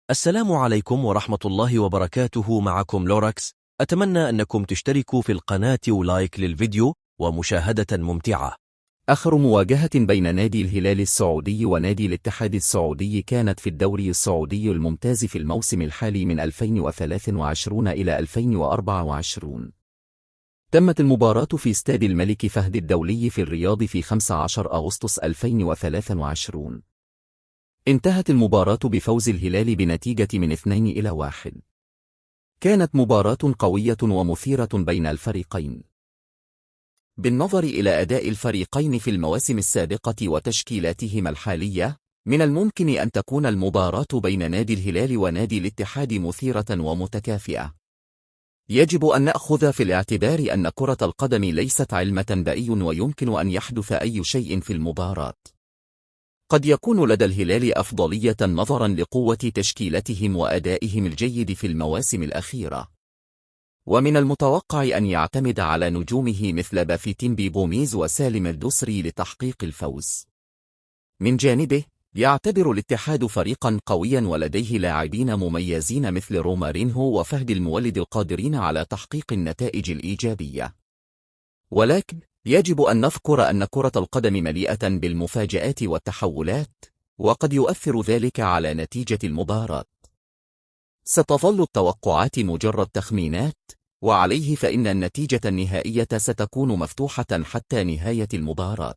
السلام عليكم ورحمة الله وبركاته. معكم لوركس. أتمنى أنكم تشتركوا في القناة ولايك للفيديو ومشاهدة ممتعة. آخر مواجهة بين نادي الهلال السعودي ونادي الاتحاد السعودي كانت في الدوري السعودي الممتاز في الموسم الحالي من 2023 إلى 2024. تمت المباراة في استاد الملك فهد الدولي في الرياض في 15 أغسطس 2023. انتهت المباراة بفوز الهلال بنتيجة من 2-1. كانت مباراة قوية ومثيرة بين الفريقين. بالنظر إلى أداء الفريقين في المواسم السابقة وتشكيلاتهما الحالية، من الممكن أن تكون المباراة بين نادي الهلال ونادي الاتحاد مثيرة ومتكافئة. يجب أن نأخذ في الاعتبار أن كرة القدم ليست علم تنبئي ويمكن أن يحدث أي شيء في المباراة. قد يكون لدى الهلال أفضلية نظرا لقوة تشكيلتهم وأدائهم الجيد في المواسم الأخيرة، ومن المتوقع أن يعتمد على نجومه مثل بافيتيمبي بوميز وسالم الدوسري لتحقيق الفوز. من جانبه، يعتبر الاتحاد فريقا قويا ولديه لاعبين مميزين مثل رومارينهو وفهد المولد القادرين على تحقيق النتائج الإيجابية. ولكن يجب أن نذكر أن كرة القدم مليئة بالمفاجآت والتحولات، وقد يؤثر ذلك على نتيجة المباراة. ستظل التوقعات مجرد تخمينات، وعليه فإن النتيجة النهائية ستكون مفتوحة حتى نهاية المباراة.